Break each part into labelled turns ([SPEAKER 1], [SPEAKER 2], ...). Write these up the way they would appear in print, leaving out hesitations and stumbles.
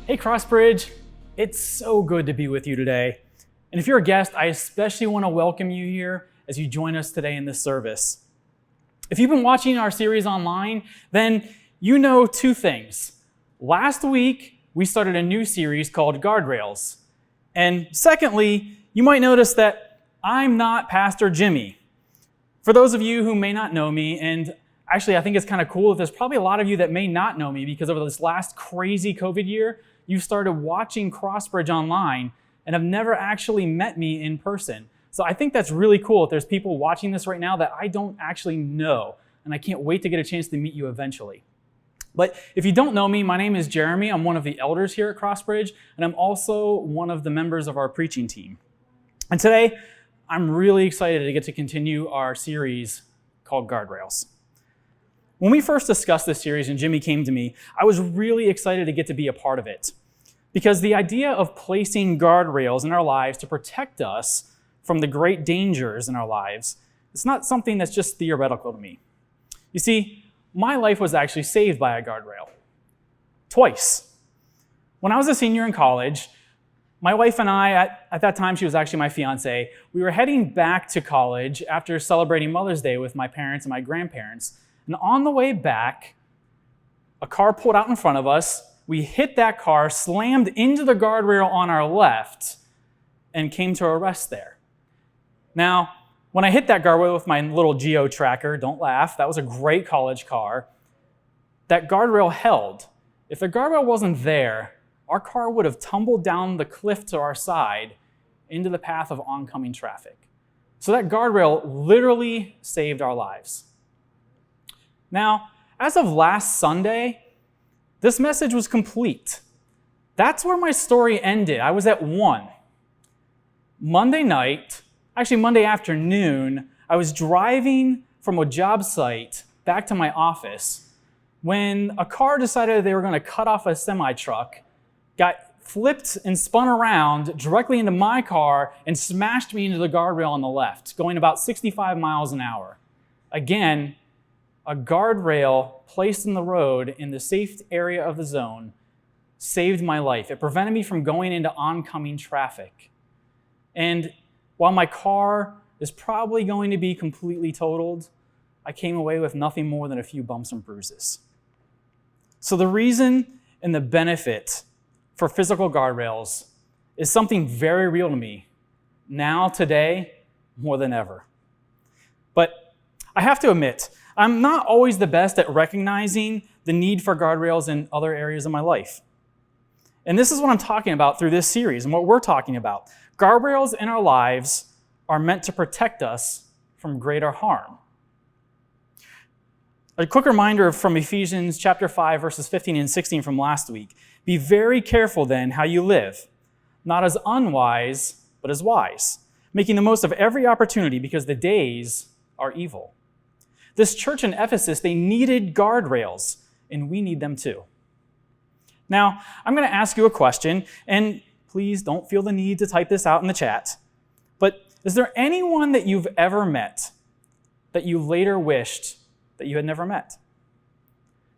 [SPEAKER 1] Hey Crossbridge, it's so good to be with you today. And if you're a guest, I especially want to welcome you here as you join us today in this service. If you've been watching our series online, then you know two things. Last week, we started a new series called Guardrails. And secondly, you might notice that I'm not Pastor Jimmy. For those of you who may not know me, and actually I think it's kind of cool that there's probably a lot of you that may not know me because over this last crazy COVID year, you started watching Crossbridge online and have never actually met me in person. So I think that's really cool if there's people watching this right now that I don't actually know, and I can't wait to get a chance to meet you eventually. But if you don't know me, my name is Jeremy. I'm one of the elders here at Crossbridge, and I'm also one of the members of our preaching team. And today, I'm really excited to get to continue our series called Guardrails. When we first discussed this series and Jimmy came to me, I was really excited to get to be a part of it. Because the idea of placing guardrails in our lives to protect us from the great dangers in our lives, it's not something that's just theoretical to me. You see, my life was actually saved by a guardrail. Twice. When I was a senior in college, my wife and I, at that time she was actually my fiance, we were heading back to college after celebrating Mother's Day with my parents and my grandparents. And on the way back, a car pulled out in front of us. We hit that car, slammed into the guardrail on our left, and came to a rest there. Now, when I hit that guardrail with my little Geo tracker, don't laugh, that was a great college car, that guardrail held. If the guardrail wasn't there, our car would have tumbled down the cliff to our side into the path of oncoming traffic. So that guardrail literally saved our lives. Now, as of last Sunday, this message was complete. That's where my story ended. I was at 1. Monday afternoon, I was driving from a job site back to my office when a car decided they were going to cut off a semi-truck, got flipped and spun around directly into my car and smashed me into the guardrail on the left, going about 65 miles an hour. Again, a guardrail placed in the road in the safe area of the zone saved my life. It prevented me from going into oncoming traffic. And while my car is probably going to be completely totaled, I came away with nothing more than a few bumps and bruises. So the reason and the benefit for physical guardrails is something very real to me now, today, more than ever. But I have to admit, I'm not always the best at recognizing the need for guardrails in other areas of my life. And this is what I'm talking about through this series and what we're talking about. Guardrails in our lives are meant to protect us from greater harm. A quick reminder from Ephesians chapter 5, verses 15 and 16 from last week. Be very careful then how you live, not as unwise, but as wise, making the most of every opportunity because the days are evil. This church in Ephesus, they needed guardrails, and we need them too. Now, I'm going to ask you a question, and please don't feel the need to type this out in the chat, but is there anyone that you've ever met that you later wished that you had never met?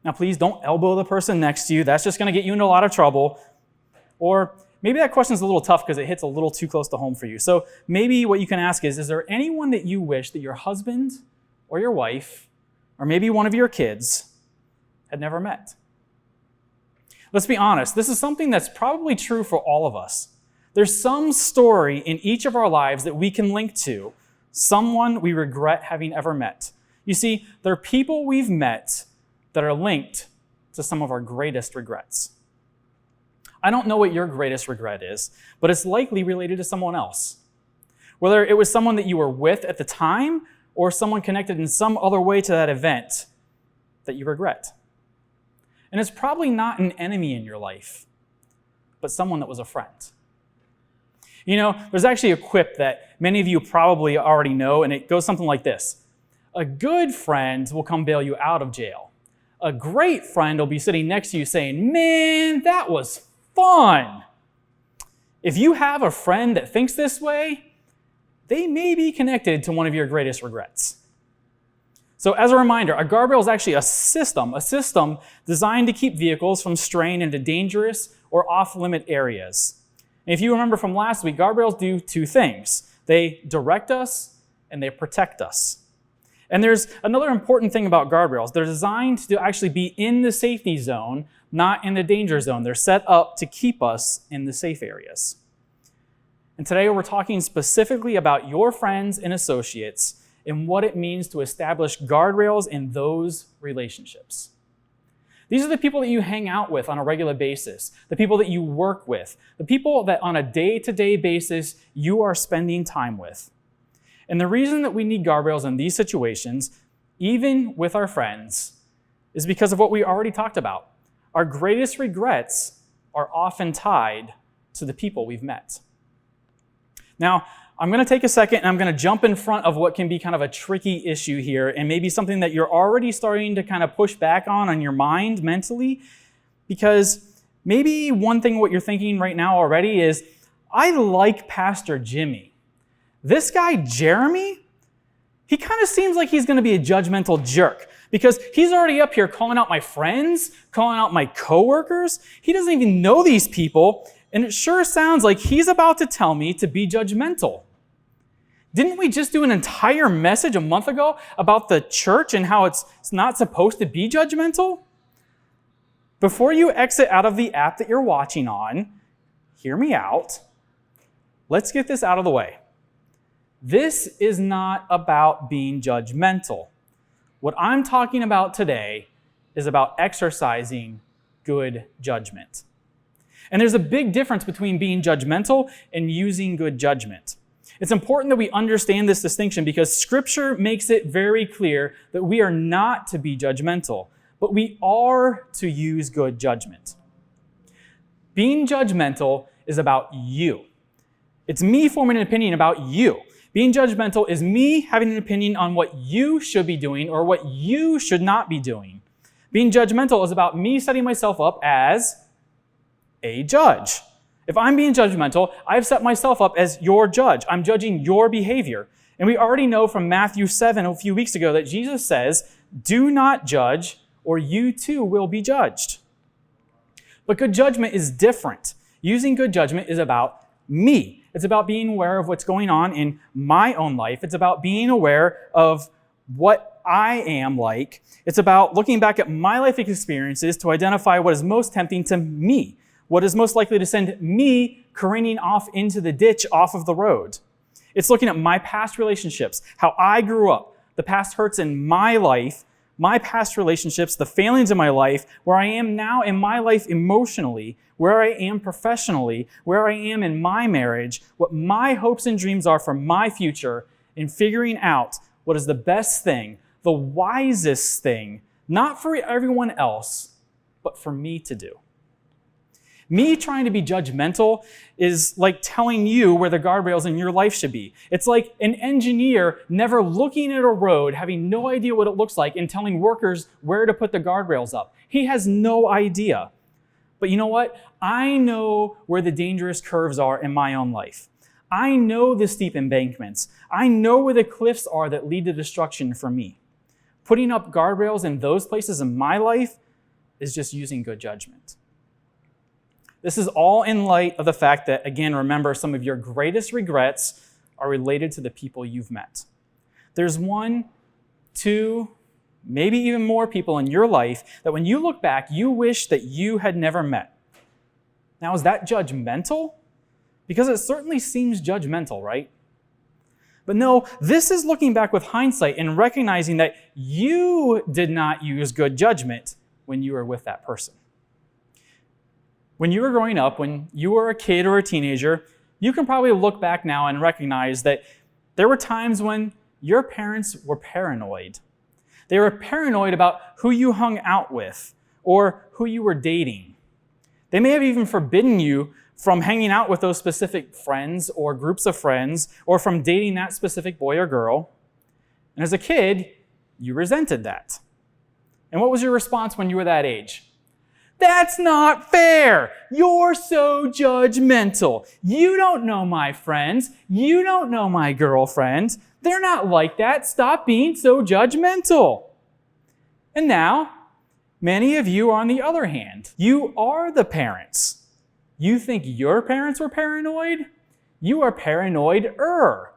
[SPEAKER 1] Now, please don't elbow the person next to you. That's just going to get you into a lot of trouble. Or maybe that question's a little tough because it hits a little too close to home for you. So maybe what you can ask is there anyone that you wish that your husband or your wife, or maybe one of your kids, had never met? Let's be honest, this is something that's probably true for all of us. There's some story in each of our lives that we can link to, someone we regret having ever met. You see, there are people we've met that are linked to some of our greatest regrets. I don't know what your greatest regret is, but it's likely related to someone else. Whether it was someone that you were with at the time, or someone connected in some other way to that event that you regret. And it's probably not an enemy in your life, but someone that was a friend. You know, there's actually a quip that many of you probably already know, and it goes something like this. A good friend will come bail you out of jail. A great friend will be sitting next to you saying, "Man, that was fun." If you have a friend that thinks this way, they may be connected to one of your greatest regrets. So as a reminder, a guardrail is actually a system designed to keep vehicles from straying into dangerous or off-limit areas. And if you remember from last week, guardrails do two things. They direct us and they protect us. And there's another important thing about guardrails. They're designed to actually be in the safety zone, not in the danger zone. They're set up to keep us in the safe areas. And today we're talking specifically about your friends and associates and what it means to establish guardrails in those relationships. These are the people that you hang out with on a regular basis, the people that you work with, the people that on a day-to-day basis you are spending time with. And the reason that we need guardrails in these situations, even with our friends, is because of what we already talked about. Our greatest regrets are often tied to the people we've met. Now, I'm going to take a second and I'm going to jump in front of what can be kind of a tricky issue here and maybe something that you're already starting to kind of push back on your mind mentally, because maybe one thing what you're thinking right now already is, I like Pastor Jimmy. This guy, Jeremy, he kind of seems like he's going to be a judgmental jerk because he's already up here calling out my friends, calling out my coworkers. He doesn't even know these people, and it sure sounds like he's about to tell me to be judgmental. Didn't we just do an entire message a month ago about the church and how it's not supposed to be judgmental? Before you exit out of the app that you're watching on, hear me out. Let's get this out of the way. This is not about being judgmental. What I'm talking about today is about exercising good judgment. And there's a big difference between being judgmental and using good judgment. It's important that we understand this distinction because Scripture makes it very clear that we are not to be judgmental, but we are to use good judgment. Being judgmental is about you. It's me forming an opinion about you. Being judgmental is me having an opinion on what you should be doing or what you should not be doing. Being judgmental is about me setting myself up as a judge. If I'm being judgmental, I've set myself up as your judge. I'm judging your behavior. And we already know from Matthew 7 a few weeks ago that Jesus says, do not judge or you too will be judged. But good judgment is different. Using good judgment is about me. It's about being aware of what's going on in my own life. It's about being aware of what I am like. It's about looking back at my life experiences to identify what is most tempting to me, what is most likely to send me careening off into the ditch off of the road. It's looking at my past relationships, how I grew up, the past hurts in my life, my past relationships, the failings in my life, where I am now in my life emotionally, where I am professionally, where I am in my marriage, what my hopes and dreams are for my future, and figuring out what is the best thing, the wisest thing, not for everyone else, but for me to do. Me trying to be judgmental is like telling you where the guardrails in your life should be. It's like an engineer never looking at a road, having no idea what it looks like, and telling workers where to put the guardrails up. He has no idea. But you know what? I know where the dangerous curves are in my own life. I know the steep embankments. I know where the cliffs are that lead to destruction for me. Putting up guardrails in those places in my life is just using good judgment. This is all in light of the fact that, again, remember, some of your greatest regrets are related to the people you've met. There's 1, 2, maybe even more people in your life that when you look back, you wish that you had never met. Now, is that judgmental? Because it certainly seems judgmental, right? But no, this is looking back with hindsight and recognizing that you did not use good judgment when you were with that person. When you were growing up, when you were a kid or a teenager, you can probably look back now and recognize that there were times when your parents were paranoid. They were paranoid about who you hung out with or who you were dating. They may have even forbidden you from hanging out with those specific friends or groups of friends or from dating that specific boy or girl. And as a kid, you resented that. And what was your response when you were that age? That's not fair. You're so judgmental. You don't know my friends. You don't know my girlfriend. They're not like that. Stop being so judgmental. And now, many of you, on the other hand, you are the parents. You think your parents were paranoid? You are paranoid-er.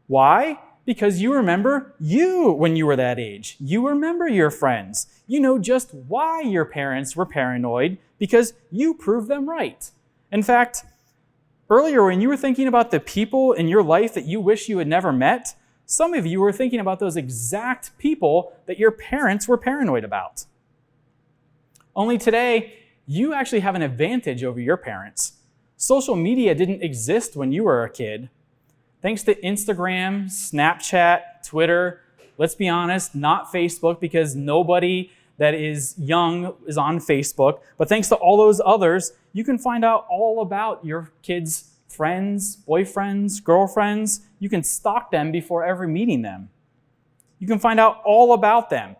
[SPEAKER 1] Why? Because you remember you when you were that age. You remember your friends. You know just why your parents were paranoid because you proved them right. In fact, earlier when you were thinking about the people in your life that you wish you had never met, some of you were thinking about those exact people that your parents were paranoid about. Only today, you actually have an advantage over your parents. Social media didn't exist when you were a kid. Thanks to Instagram, Snapchat, Twitter, let's be honest, not Facebook because nobody that is young is on Facebook. But thanks to all those others, you can find out all about your kids' friends, boyfriends, girlfriends. You can stalk them before ever meeting them. You can find out all about them,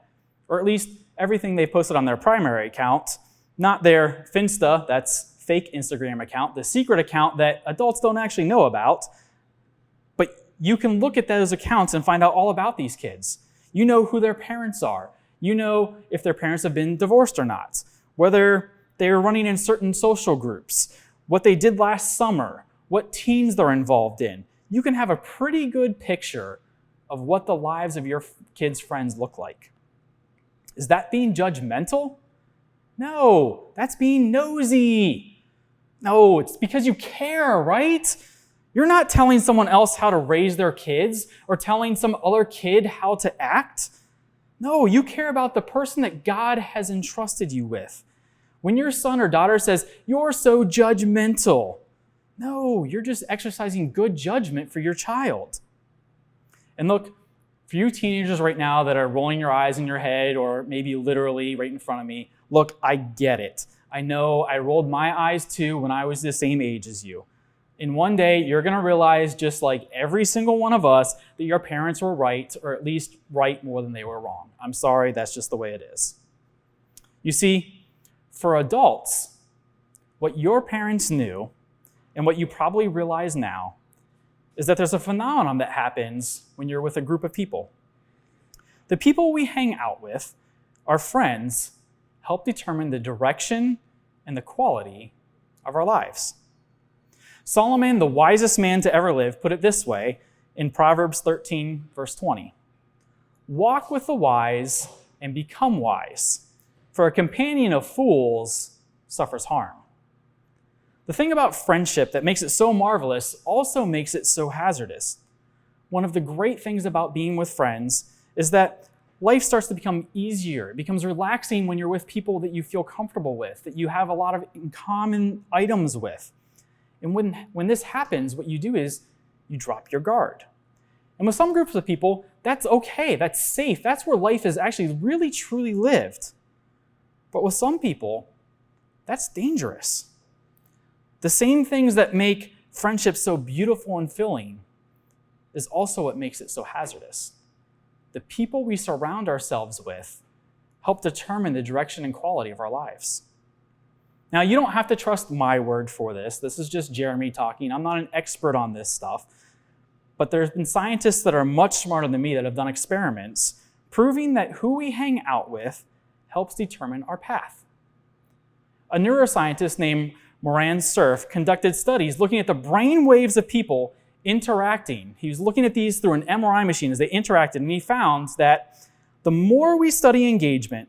[SPEAKER 1] or at least everything they posted on their primary account, not their Finsta, that's fake Instagram account, the secret account that adults don't actually know about. But you can look at those accounts and find out all about these kids. You know who their parents are. You know if their parents have been divorced or not, whether they are running in certain social groups, what they did last summer, what teams they're involved in. You can have a pretty good picture of what the lives of your kids' friends look like. Is that being judgmental? No, that's being nosy. No, it's because you care, right? You're not telling someone else how to raise their kids or telling some other kid how to act. No, you care about the person that God has entrusted you with. When your son or daughter says, "You're so judgmental," no, you're just exercising good judgment for your child. And look, for you teenagers right now that are rolling your eyes in your head or maybe literally right in front of me, look, I get it. I know I rolled my eyes too when I was the same age as you. And one day you're going to realize, just like every single one of us, that your parents were right, or at least right more than they were wrong. I'm sorry, that's just the way it is. You see, for adults, what your parents knew and what you probably realize now is that there's a phenomenon that happens when you're with a group of people. The people we hang out with, our friends, help determine the direction and the quality of our lives. Solomon, the wisest man to ever live, put it this way in Proverbs 13, verse 20. "Walk with the wise and become wise, for a companion of fools suffers harm." The thing about friendship that makes it so marvelous also makes it so hazardous. One of the great things about being with friends is that life starts to become easier. It becomes relaxing when you're with people that you feel comfortable with, that you have a lot of in common items with. And when this happens, what you do is you drop your guard. And with some groups of people, that's okay, that's safe. That's where life is actually really, truly lived. But with some people, that's dangerous. The same things that make friendship so beautiful and filling is also what makes it so hazardous. The people we surround ourselves with help determine the direction and quality of our lives. Now, you don't have to trust my word for this. This is just Jeremy talking. I'm not an expert on this stuff. But there's been scientists that are much smarter than me that have done experiments proving that who we hang out with helps determine our path. A neuroscientist named Moran Cerf conducted studies looking at the brain waves of people interacting. He was looking at these through an MRI machine as they interacted, and he found that the more we study engagement,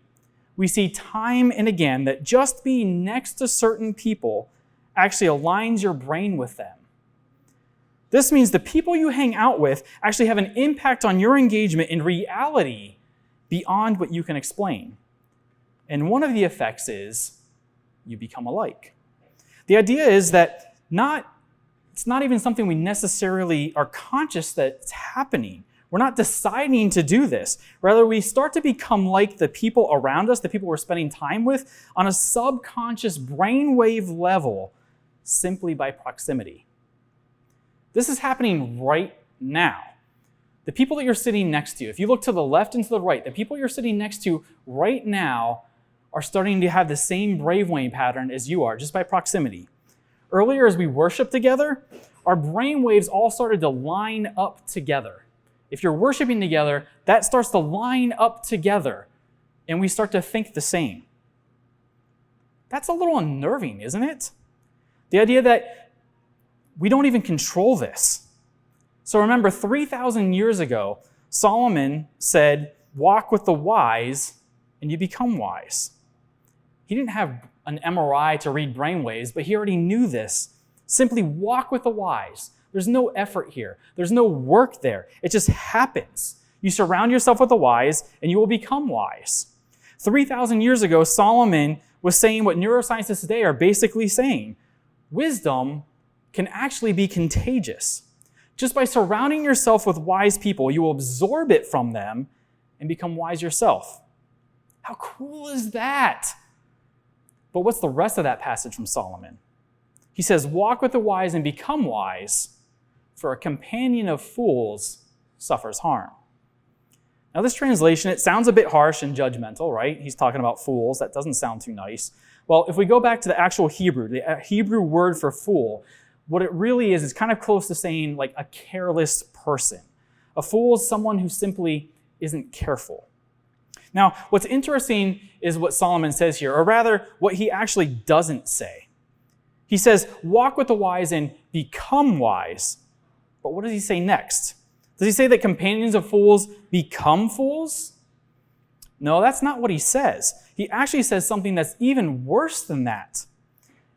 [SPEAKER 1] we see time and again that just being next to certain people actually aligns your brain with them. This means the people you hang out with actually have an impact on your engagement in reality beyond what you can explain. And one of the effects is you become alike. The idea is that it's not even something we necessarily are conscious that it's happening. We're not deciding to do this. Rather, we start to become like the people around us, the people we're spending time with, on a subconscious brainwave level, simply by proximity. This is happening right now. The people that you're sitting next to, if you look to the left and to the right, the people you're sitting next to right now are starting to have the same brainwave pattern as you are, just by proximity. Earlier, as we worship together, our brainwaves all started to line up together. If you're worshiping together, that starts to line up together, and we start to think the same. That's a little unnerving, isn't it? The idea that we don't even control this. So remember, 3,000 years ago, Solomon said, "Walk with the wise, and you become wise." He didn't have an MRI to read brainwaves, but he already knew this. Simply walk with the wise. There's no effort here. There's no work there. It just happens. You surround yourself with the wise, and you will become wise. 3,000 years ago, Solomon was saying what neuroscientists today are basically saying. Wisdom can actually be contagious. Just by surrounding yourself with wise people, you will absorb it from them and become wise yourself. How cool is that? But what's the rest of that passage from Solomon? He says, "Walk with the wise and become wise, for a companion of fools suffers harm." Now this translation, it sounds a bit harsh and judgmental, right? He's talking about fools. That doesn't sound too nice. Well, if we go back to the actual Hebrew, the Hebrew word for fool, what it really is kind of close to saying like a careless person. A fool is someone who simply isn't careful. Now, what's interesting is what Solomon says here, or rather, what he actually doesn't say. He says, "Walk with the wise and become wise." But what does he say next? Does he say that companions of fools become fools? No, that's not what he says. He actually says something that's even worse than that.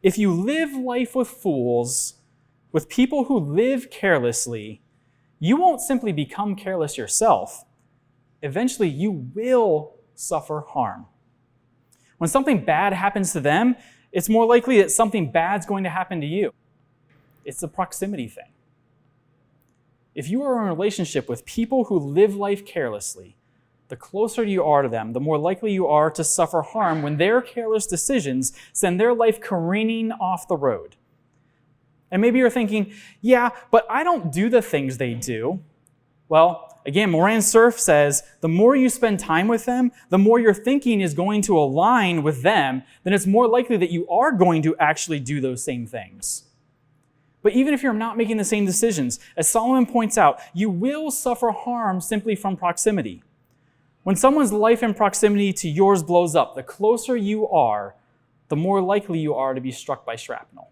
[SPEAKER 1] If you live life with fools, with people who live carelessly, you won't simply become careless yourself. Eventually, you will suffer harm. When something bad happens to them, it's more likely that something bad's going to happen to you. It's a proximity thing. If you are in a relationship with people who live life carelessly, the closer you are to them, the more likely you are to suffer harm when their careless decisions send their life careening off the road. And maybe you're thinking, yeah, but I don't do the things they do. Well, again, Moran Cerf says, the more you spend time with them, the more your thinking is going to align with them, then it's more likely that you are going to actually do those same things. But even if you're not making the same decisions, as Solomon points out, you will suffer harm simply from proximity. When someone's life in proximity to yours blows up, the closer you are, the more likely you are to be struck by shrapnel.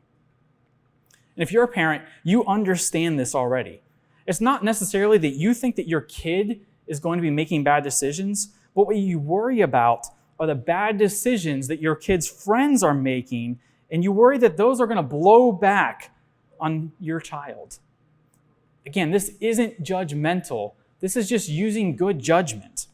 [SPEAKER 1] And if you're a parent, you understand this already. It's not necessarily that you think that your kid is going to be making bad decisions, but what you worry about are the bad decisions that your kid's friends are making, and you worry that those are going to blow back on your child. Again, this isn't judgmental. This is just using good judgment.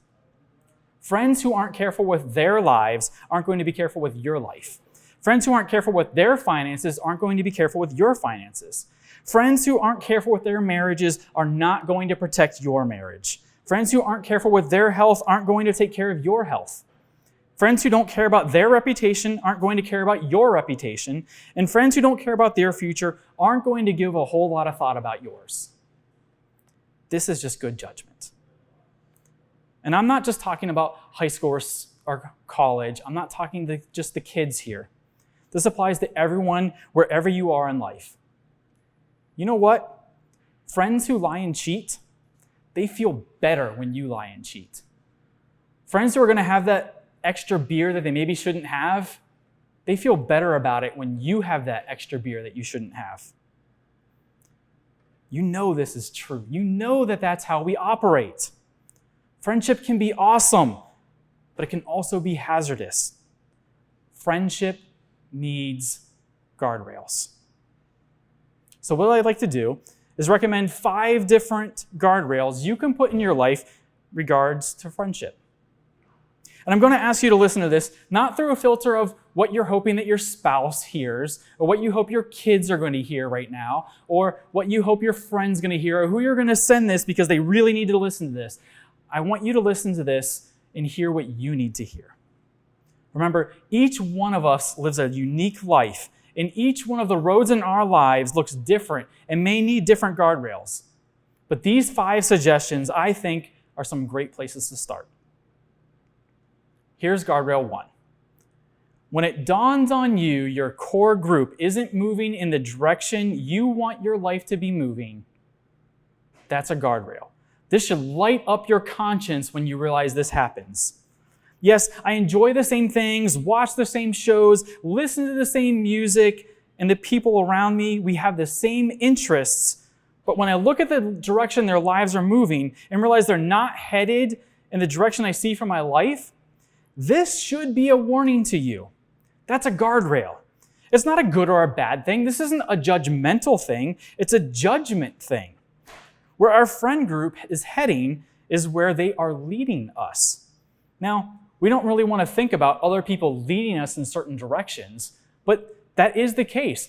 [SPEAKER 1] Friends who aren't careful with their lives aren't going to be careful with your life. Friends who aren't careful with their finances aren't going to be careful with your finances. Friends who aren't careful with their marriages are not going to protect your marriage. Friends who aren't careful with their health aren't going to take care of your health. Friends who don't care about their reputation aren't going to care about your reputation. And friends who don't care about their future aren't going to give a whole lot of thought about yours. This is just good judgment. And I'm not just talking about high school or college. I'm not talking to just the kids here. This applies to everyone, wherever you are in life. You know what? Friends who lie and cheat, they feel better when you lie and cheat. Friends who are going to have that extra beer that they maybe shouldn't have, they feel better about it when you have that extra beer that you shouldn't have. You know this is true. You know that that's how we operate. Friendship can be awesome, but it can also be hazardous. Friendship needs guardrails. So what I'd like to do is recommend 5 different guardrails you can put in your life regards to friendship. And I'm going to ask you to listen to this, not through a filter of what you're hoping that your spouse hears, or what you hope your kids are going to hear right now, or what you hope your friend's going to hear, or who you're going to send this because they really need to listen to this. I want you to listen to this and hear what you need to hear. Remember, each one of us lives a unique life, and each one of the roads in our lives looks different and may need different guardrails. But these 5 suggestions, I think, are some great places to start. Here's guardrail 1. When it dawns on you your core group isn't moving in the direction you want your life to be moving, that's a guardrail. This should light up your conscience when you realize this happens. Yes, I enjoy the same things, watch the same shows, listen to the same music, and the people around me, we have the same interests. But when I look at the direction their lives are moving and realize they're not headed in the direction I see for my life, this should be a warning to you. That's a guardrail. It's not a good or a bad thing. This isn't a judgmental thing. It's a judgment thing. Where our friend group is heading is where they are leading us. Now, we don't really want to think about other people leading us in certain directions, but that is the case.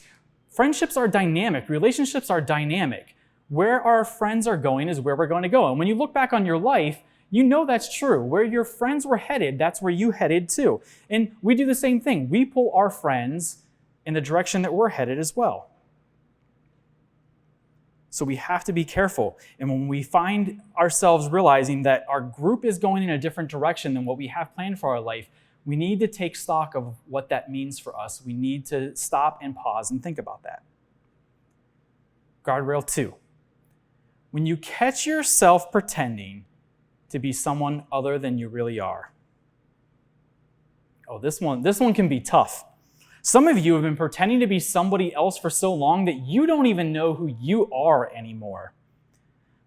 [SPEAKER 1] Friendships are dynamic. Relationships are dynamic. Where our friends are going is where we're going to go. And when you look back on your life, you know that's true. Where your friends were headed, that's where you headed too. And we do the same thing. We pull our friends in the direction that we're headed as well. So we have to be careful. And when we find ourselves realizing that our group is going in a different direction than what we have planned for our life, we need to take stock of what that means for us. We need to stop and pause and think about that. Guardrail 2. When you catch yourself pretending to be someone other than you really are. Oh, this one can be tough. Some of you have been pretending to be somebody else for so long that you don't even know who you are anymore.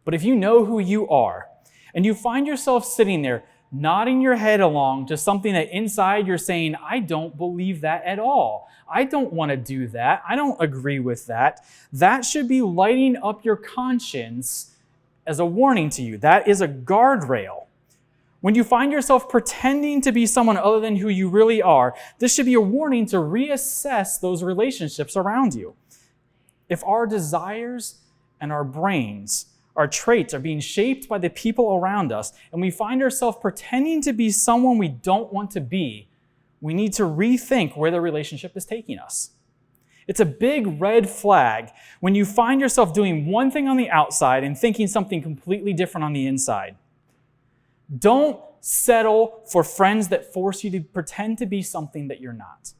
[SPEAKER 1] But if you know who you are, and you find yourself sitting there nodding your head along to something that inside you're saying, I don't believe that at all. I don't want to do that. I don't agree with that. That should be lighting up your conscience as a warning to you. That is a guardrail. When you find yourself pretending to be someone other than who you really are, this should be a warning to reassess those relationships around you. If our desires and our brains, our traits are being shaped by the people around us, and we find ourselves pretending to be someone we don't want to be, we need to rethink where the relationship is taking us. It's a big red flag when you find yourself doing one thing on the outside and thinking something completely different on the inside. Don't settle for friends that force you to pretend to be something that you're not.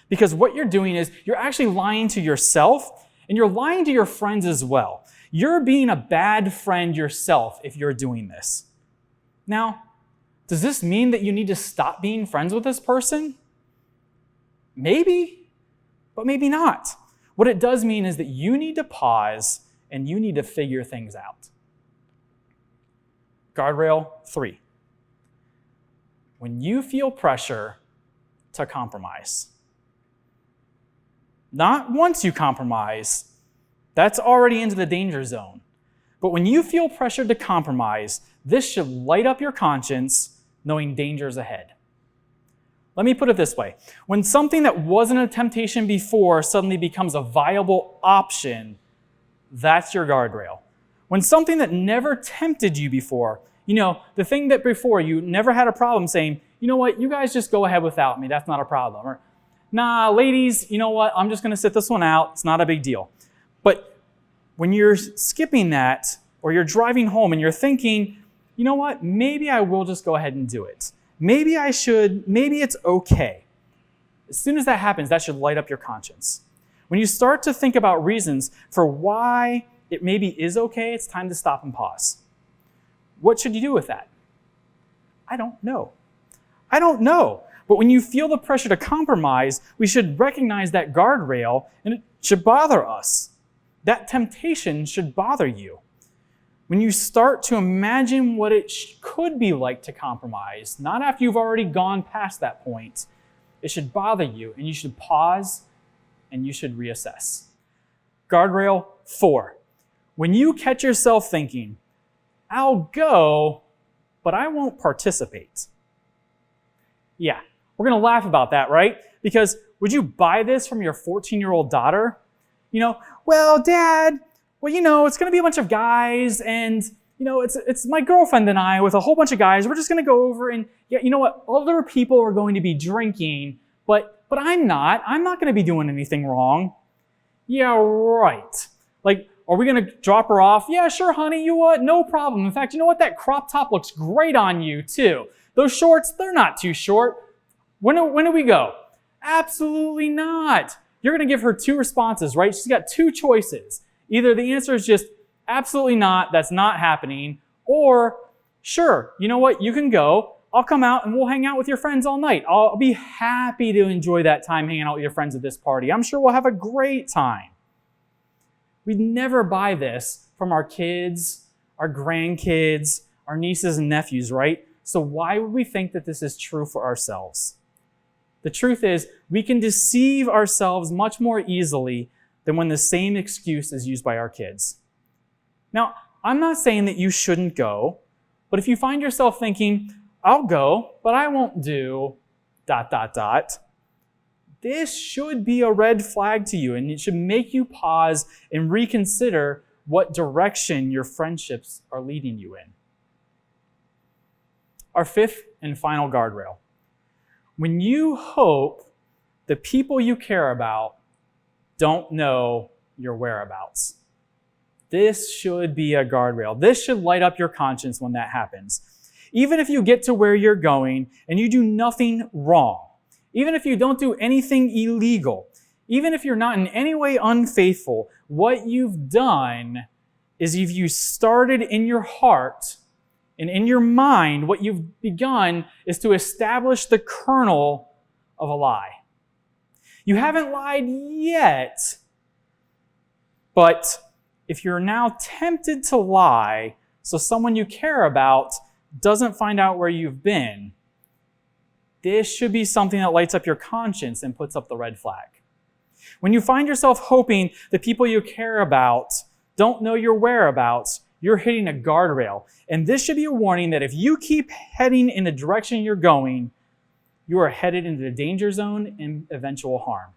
[SPEAKER 1] Because what you're doing is you're actually lying to yourself and you're lying to your friends as well. You're being a bad friend yourself if you're doing this. Now, does this mean that you need to stop being friends with this person? Maybe, but maybe not. What it does mean is that you need to pause and you need to figure things out. Guardrail 3. When you feel pressure to compromise. Not once you compromise, that's already into the danger zone. But when you feel pressure to compromise, this should light up your conscience knowing danger's ahead. Let me put it this way. When something that wasn't a temptation before suddenly becomes a viable option, that's your guardrail. When something that never tempted you before, the thing that before you never had a problem saying, you know what, you guys just go ahead without me, that's not a problem. Or, nah, ladies, you know what, I'm just gonna sit this one out, it's not a big deal. But when you're skipping that, or you're driving home and you're thinking, you know what, maybe I will just go ahead and do it. Maybe I should, maybe it's okay. As soon as that happens, that should light up your conscience. When you start to think about reasons for why it maybe is okay, it's time to stop and pause. What should you do with that? I don't know. But when you feel the pressure to compromise, we should recognize that guardrail and it should bother us. That temptation should bother you. When you start to imagine what it could be like to compromise, not after you've already gone past that point, it should bother you and you should pause and you should reassess. Guardrail 4. When you catch yourself thinking, I'll go, but I won't participate. Yeah, we're going to laugh about that, right? Because would you buy this from your 14-year-old daughter? Well, Dad, it's going to be a bunch of guys and, it's my girlfriend and I with a whole bunch of guys. We're just going to go over and, other people are going to be drinking, but I'm not. I'm not going to be doing anything wrong. Yeah, right. Are we going to drop her off? Yeah, sure, honey. You know what? No problem. In fact, you know what? That crop top looks great on you, too. Those shorts, they're not too short. When do we go? Absolutely not. You're going to give her two responses, right? She's got two choices. Either the answer is just, absolutely not, that's not happening, or, sure, you know what, you can go. I'll come out and we'll hang out with your friends all night. I'll be happy to enjoy that time hanging out with your friends at this party. I'm sure we'll have a great time. We'd never buy this from our kids, our grandkids, our nieces and nephews, right? So why would we think that this is true for ourselves? The truth is, we can deceive ourselves much more easily than when the same excuse is used by our kids. Now, I'm not saying that you shouldn't go, but if you find yourself thinking, I'll go, but I won't do ... This should be a red flag to you, and it should make you pause and reconsider what direction your friendships are leading you in. Our fifth and final guardrail. When you hope the people you care about don't know your whereabouts. This should be a guardrail. This should light up your conscience when that happens. Even if you get to where you're going and you do nothing wrong, even if you don't do anything illegal, even if you're not in any way unfaithful, what you've done is you started in your heart and in your mind, what you've begun is to establish the kernel of a lie. You haven't lied yet, but if you're now tempted to lie so someone you care about doesn't find out where you've been, this should be something that lights up your conscience and puts up the red flag. When you find yourself hoping the people you care about don't know your whereabouts, you're hitting a guardrail. And this should be a warning that if you keep heading in the direction you're going, you are headed into the danger zone and eventual harm.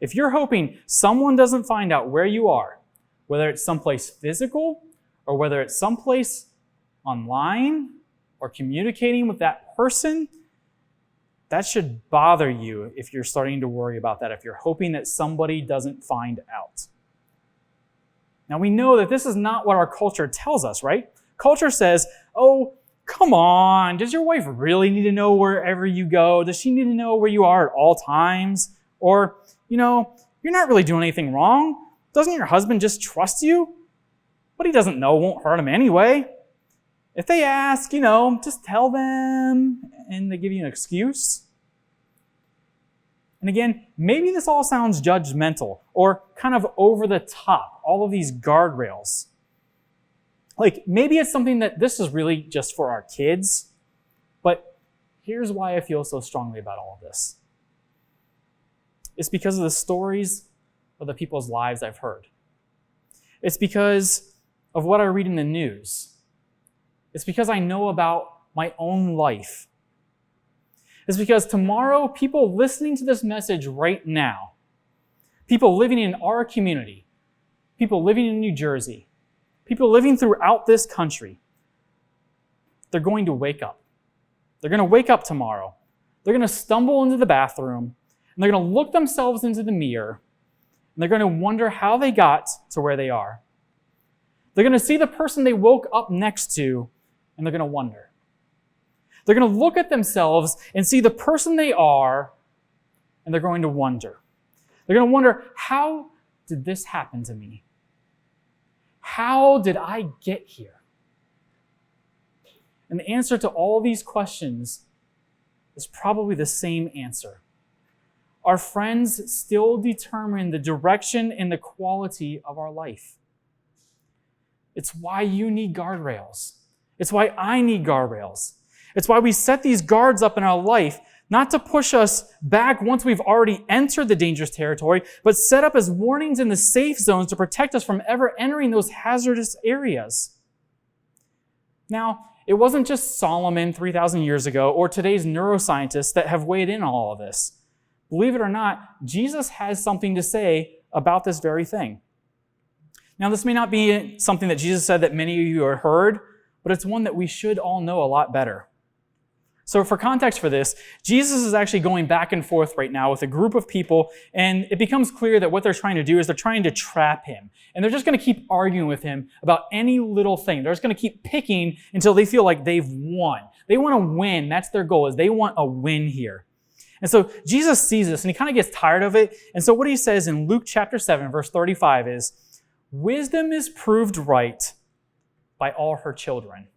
[SPEAKER 1] If you're hoping someone doesn't find out where you are, whether it's someplace physical or whether it's someplace online or communicating with that person, that should bother you if you're starting to worry about that, if you're hoping that somebody doesn't find out. Now we know that this is not what our culture tells us, right? Culture says, oh, come on, does your wife really need to know wherever you go? Does she need to know where you are at all times? Or, you're not really doing anything wrong. Doesn't your husband just trust you? What he doesn't know won't hurt him anyway. If they ask, just tell them, and they give you an excuse. And again, maybe this all sounds judgmental or kind of over the top, all of these guardrails. Like maybe it's something that this is really just for our kids, but here's why I feel so strongly about all of this. It's because of the stories of the people's lives I've heard. It's because of what I read in the news. It's because I know about my own life. It's because tomorrow, people listening to this message right now, people living in our community, people living in New Jersey, people living throughout this country, they're going to wake up. They're going to wake up tomorrow. They're going to stumble into the bathroom, and they're going to look themselves into the mirror, and they're going to wonder how they got to where they are. They're going to see the person they woke up next to, and they're going to wonder. They're going to look at themselves and see the person they are, and they're going to wonder. They're going to wonder, how did this happen to me? How did I get here? And the answer to all these questions is probably the same answer. Our friends still determine the direction and the quality of our life. It's why you need guardrails. It's why I need guardrails. It's why we set these guards up in our life, not to push us back once we've already entered the dangerous territory, but set up as warnings in the safe zones to protect us from ever entering those hazardous areas. Now, it wasn't just Solomon 3,000 years ago or today's neuroscientists that have weighed in on all of this. Believe it or not, Jesus has something to say about this very thing. Now, this may not be something that Jesus said that many of you have heard, but it's one that we should all know a lot better. So for context for this, Jesus is actually going back and forth right now with a group of people, and it becomes clear that what they're trying to do is they're trying to trap him. And they're just going to keep arguing with him about any little thing. They're just going to keep picking until they feel like they've won. They want to win. That's their goal, is they want a win here. And so Jesus sees this and he kind of gets tired of it. And so what he says in Luke chapter 7, verse 35 is, wisdom is proved right by all her children.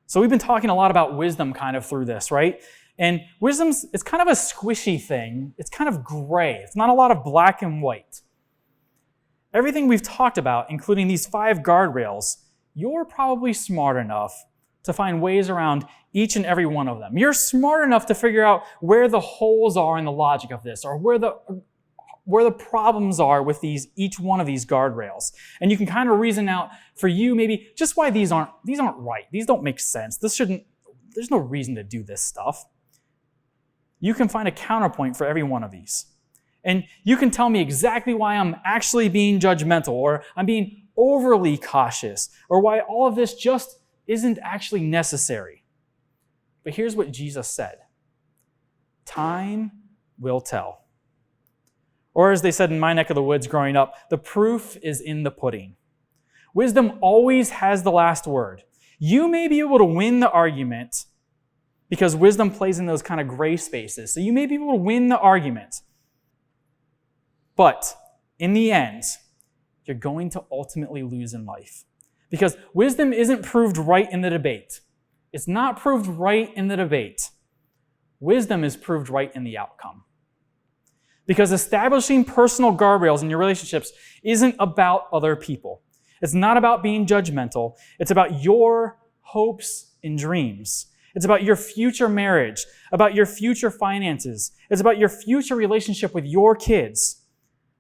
[SPEAKER 1] So we've been talking a lot about wisdom kind of through this, right? And it's kind of a squishy thing. It's kind of gray. It's not a lot of black and white. Everything we've talked about, including these 5 guardrails, you're probably smart enough to find ways around each and every one of them. You're smart enough to figure out where the holes are in the logic of this, or where the problems are with each one of these guardrails. And you can kind of reason out for you maybe just why these aren't right. These don't make sense. There's no reason to do this stuff. You can find a counterpoint for every one of these. And you can tell me exactly why I'm actually being judgmental, or I'm being overly cautious, or why all of this just isn't actually necessary. But here's what Jesus said. Time will tell. Or as they said in my neck of the woods growing up, the proof is in the pudding. Wisdom always has the last word. You may be able to win the argument because wisdom plays in those kind of gray spaces. So you may be able to win the argument. But in the end, you're going to ultimately lose in life. Because wisdom isn't proved right in the debate. It's not proved right in the debate. Wisdom is proved right in the outcome. Because establishing personal guardrails in your relationships isn't about other people. It's not about being judgmental. It's about your hopes and dreams. It's about your future marriage, about your future finances. It's about your future relationship with your kids.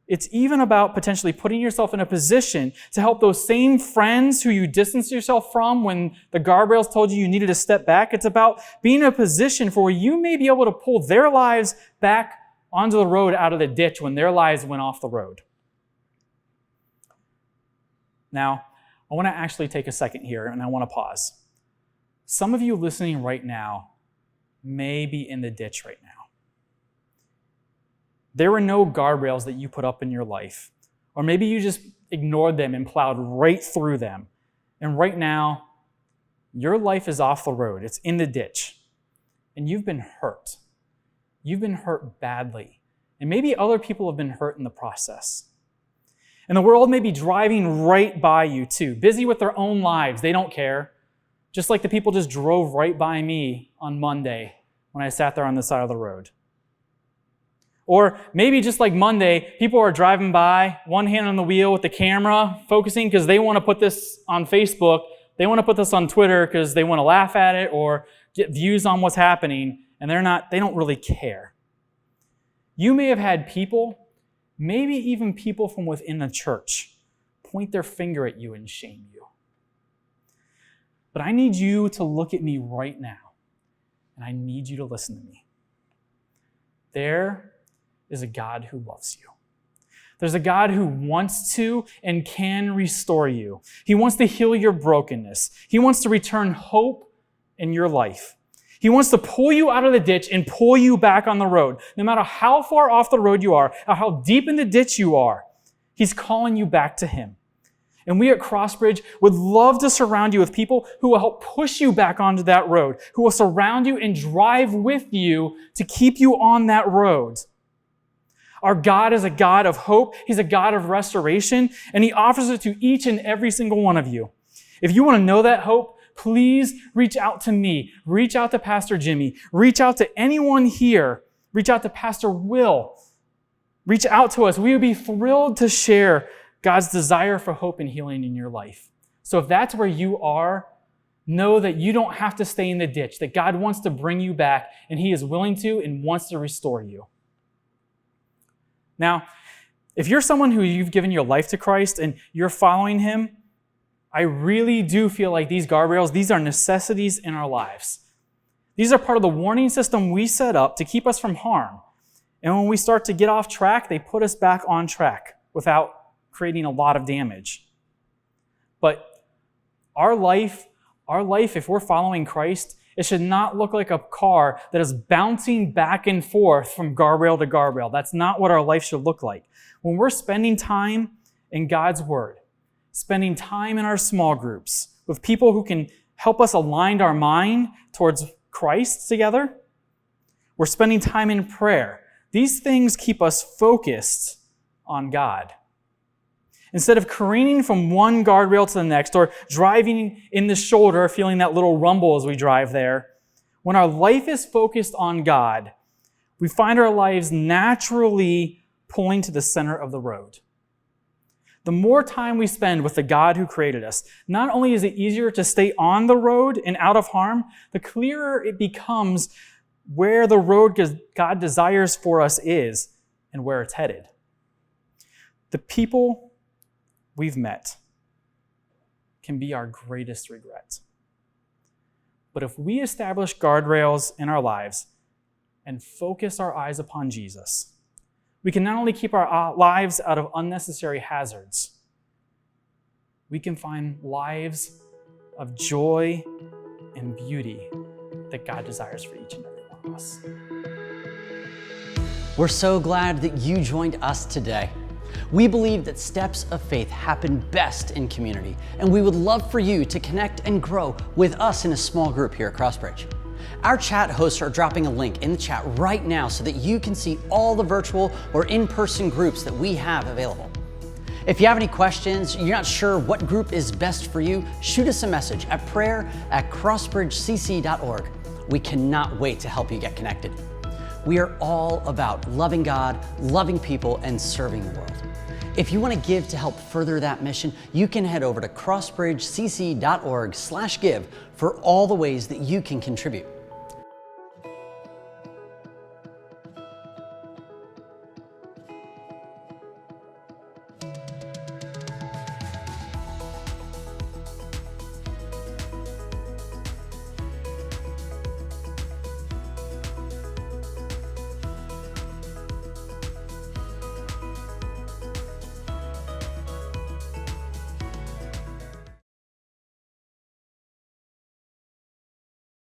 [SPEAKER 1] It's even about potentially putting yourself in a position to help those same friends who you distanced yourself from when the guardrails told you needed to step back. It's about being in a position for where you may be able to pull their lives back onto the road out of the ditch when their lives went off the road. Now, I want to actually take a second here and I want to pause. Some of you listening right now may be in the ditch right now. There were no guardrails that you put up in your life. Or maybe you just ignored them and plowed right through them. And right now, your life is off the road. It's in the ditch. And you've been hurt. You've been hurt badly. And maybe other people have been hurt in the process. And the world may be driving right by you too, busy with their own lives. They don't care. Just like the people just drove right by me on Monday when I sat there on the side of the road. Or maybe just like Monday, people are driving by, one hand on the wheel with the camera, focusing because they want to put this on Facebook. They want to put this on Twitter because they want to laugh at it or get views on what's happening, and they don't really care. You may have had people, maybe even people from within the church, point their finger at you and shame you. But I need you to look at me right now, and I need you to listen to me. There is a God who loves you. There's a God who wants to and can restore you. He wants to heal your brokenness. He wants to return hope in your life. He wants to pull you out of the ditch and pull you back on the road. No matter how far off the road you are, or how deep in the ditch you are, He's calling you back to Him. And we at Crossbridge would love to surround you with people who will help push you back onto that road, who will surround you and drive with you to keep you on that road. Our God is a God of hope. He's a God of restoration, and He offers it to each and every single one of you. If you want to know that hope, please reach out to me. Reach out to Pastor Jimmy. Reach out to anyone here. Reach out to Pastor Will. Reach out to us. We would be thrilled to share God's desire for hope and healing in your life. So if that's where you are, know that you don't have to stay in the ditch, that God wants to bring you back, and He is willing to and wants to restore you. Now, if you're someone who you've given your life to Christ and you're following Him, I really do feel like these guardrails, these are necessities in our lives. These are part of the warning system we set up to keep us from harm. And when we start to get off track, they put us back on track without creating a lot of damage. But our life, if we're following Christ, it should not look like a car that is bouncing back and forth from guardrail to guardrail. That's not what our life should look like. When we're spending time in God's Word, spending time in our small groups with people who can help us align our mind towards Christ together, We're spending time in prayer. These things keep us focused on God. Instead of careening from one guardrail to the next or driving in the shoulder, feeling that little rumble as we drive there, when our life is focused on God, we find our lives naturally pulling to the center of the road. The more time we spend with the God who created us, not only is it easier to stay on the road and out of harm, the clearer it becomes where the road God desires for us is and where it's headed. The people we've met can be our greatest regret. But if we establish guardrails in our lives and focus our eyes upon Jesus, we can not only keep our lives out of unnecessary hazards, we can find lives of joy and beauty that God desires for each and every one of us.
[SPEAKER 2] We're so glad that you joined us today. We believe that steps of faith happen best in community, and we would love for you to connect and grow with us in a small group here at Crossbridge. Our chat hosts are dropping a link in the chat right now so that you can see all the virtual or in-person groups that we have available. If you have any questions, you're not sure what group is best for you, shoot us a message at prayer@crossbridgecc.org. We cannot wait to help you get connected. We are all about loving God, loving people, and serving the world. If you want to give to help further that mission, you can head over to crossbridgecc.org/give for all the ways that you can contribute.